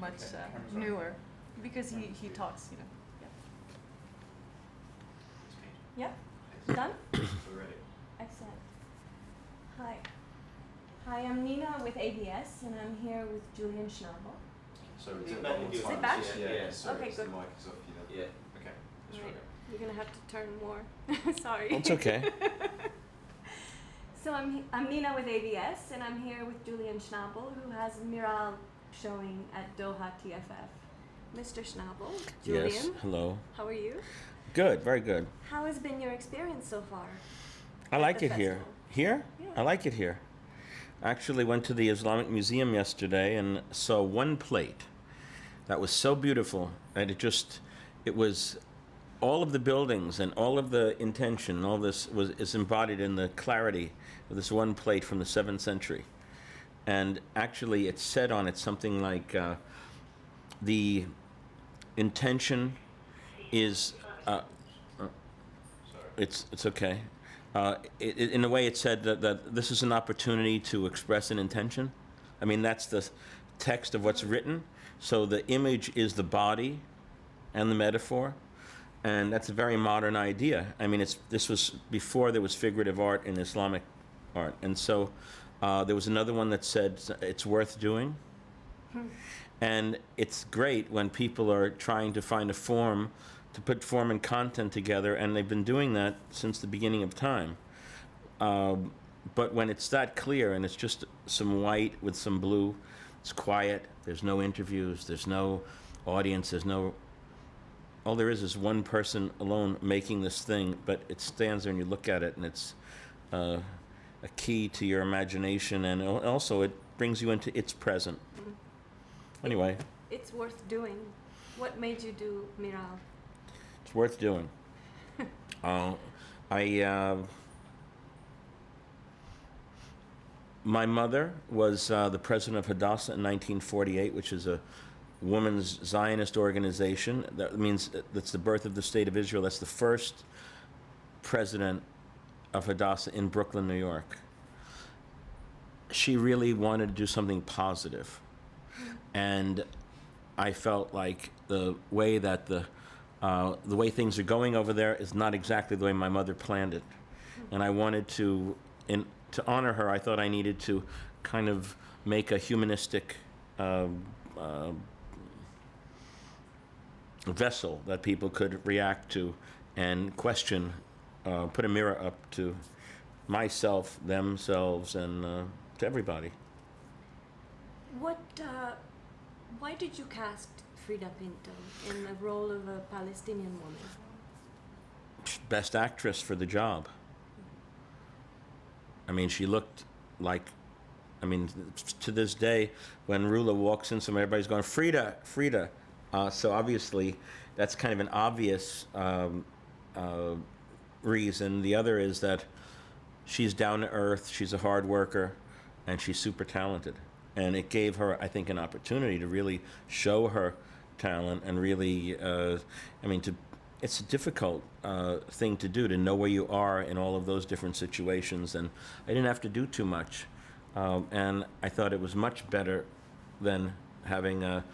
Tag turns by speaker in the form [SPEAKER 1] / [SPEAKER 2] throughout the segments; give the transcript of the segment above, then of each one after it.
[SPEAKER 1] much newer because he talks, you know. Yeah. Yeah. Done?
[SPEAKER 2] We're ready.
[SPEAKER 1] Excellent. Hi. Hi, I'm Nina with ABS, and I'm here with Julian Schnabel.
[SPEAKER 2] So
[SPEAKER 1] Is it back?
[SPEAKER 2] Yeah, sorry,
[SPEAKER 1] Okay, good.
[SPEAKER 2] the mic is off, you know. Yeah. Okay.
[SPEAKER 1] Right. You're gonna have to turn more. Sorry.
[SPEAKER 3] It's okay.
[SPEAKER 1] So I'm Nina with ABS, and I'm here with Julian Schnabel, who has Miral showing at Doha TFF. Mr. Schnabel, Julian.
[SPEAKER 3] Yes, hello.
[SPEAKER 1] How are you?
[SPEAKER 3] Good, very good.
[SPEAKER 1] How has been your experience so far?
[SPEAKER 3] I like it
[SPEAKER 1] festival?
[SPEAKER 3] here. Here?
[SPEAKER 1] Yeah.
[SPEAKER 3] I like it here. I actually went to the Islamic Museum yesterday and saw one plate that was so beautiful that it was all of the buildings and all of the intention, all this is embodied in the clarity of this one plate from the 7th century. And actually it said on it something like the intention is it's okay. In a way, it said that this is an opportunity to express an intention. I mean, that's the text of what's written. So the image is the body and the metaphor, and that's a very modern idea. I mean, this was before there was figurative art in Islamic art, and so there was another one that said it's worth doing. And it's great when people are trying to find a form, to put form and content together, and they've been doing that since the beginning of time. But when it's that clear and it's just some white with some blue, it's quiet, there's no interviews, there's no audience, all there is one person alone making this thing, but it stands there and you look at it and it's a key to your imagination, and also it brings you into its present. Anyway.
[SPEAKER 1] It's worth doing. What made you do Miral?
[SPEAKER 3] It's worth doing. My mother was the president of Hadassah in 1948, which is a women's Zionist organization. That means that's the birth of the state of Israel. That's the first president of Hadassah in Brooklyn, New York. She really wanted to do something positive. And I felt like the way that the way things are going over there is not exactly the way my mother planned it. And I wanted to honor her, I thought I needed to kind of make a humanistic vessel that people could react to and question, put a mirror up to myself, themselves, and to everybody.
[SPEAKER 1] Why did you cast Frida Pinto in the role of a Palestinian woman?
[SPEAKER 3] Best actress for the job. I mean, she looked like, to this day, when Rula walks in somewhere, everybody's going, Frida, Frida. So obviously, that's kind of an obvious reason. The other is that she's down to earth, she's a hard worker, and she's super talented. And it gave her, I think, an opportunity to really show her talent and really, it's a difficult thing to do, to know where you are in all of those different situations. And I didn't have to do too much. And I thought it was much better than having an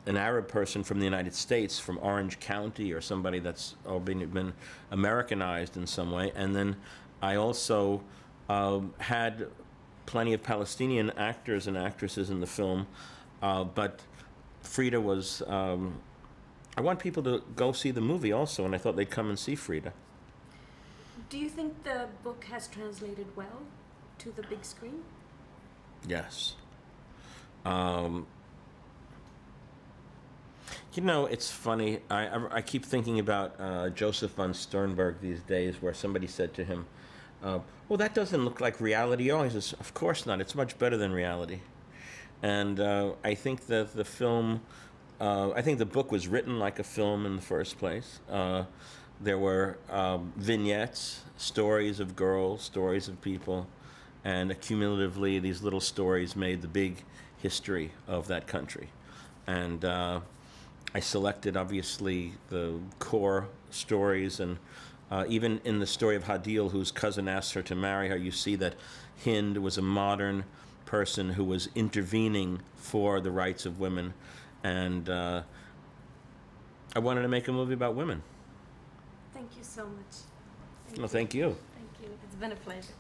[SPEAKER 3] Arab person from the United States, from Orange County, or somebody that's been Americanized in some way. And then I also had plenty of Palestinian actors and actresses in the film, but Frida was, I want people to go see the movie also, and I thought they'd come and see Frida.
[SPEAKER 1] Do you think the book has translated well to the big screen?
[SPEAKER 3] Yes. It's funny, I keep thinking about Joseph von Sternberg these days, where somebody said to him, well, that doesn't look like reality. Oh, he says, of course not. It's much better than reality. And I think that the film, I think the book was written like a film in the first place. There were vignettes, stories of girls, stories of people, and cumulatively these little stories made the big history of that country. And I selected, obviously, the core stories, and even in the story of Hadil, whose cousin asked her to marry her, you see that Hind was a modern person who was intervening for the rights of women, and I wanted to make a movie about women.
[SPEAKER 1] Thank you so much.
[SPEAKER 3] Well, thank you.
[SPEAKER 1] Thank you. It's been a pleasure.